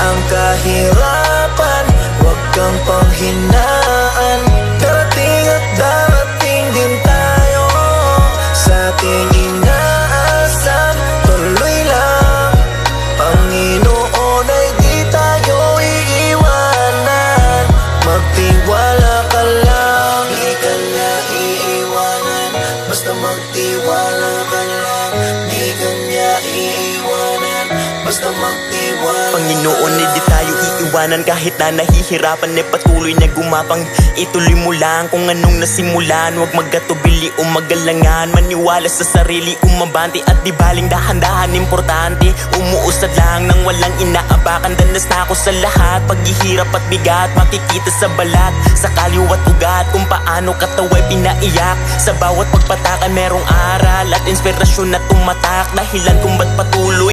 ang kahirapan, huwag kang panghinaan. Darating at darating din tayo sa ating inaasam. Tuloy lang, Panginoon ay di tayo iiwanan. Magtiwala ka lang, di ka niya iiwanan. Basta magtiwala ka lang, di ka niya iiwanan. Basta magtiwala. Panginoon, di tayo iiwanan. Kahit na nahihirapan, patuloy na gumapang. Ituloy mo lang kung anong nasimulan. Huwag magkatubili o magalangan. Maniwala sa sarili, umabante at di baling dahan-dahan. Importante, umuusad lang nang walang inaapakan. Danas na ako sa lahat, paghihirap at bigat. Makikita sa balat, sa kaliwat ugat, kung paano katawa'y pinaiyak. Sa bawat pagpatakan merong aral at inspirasyon na tumatak. Dahilan kung ba't patuloy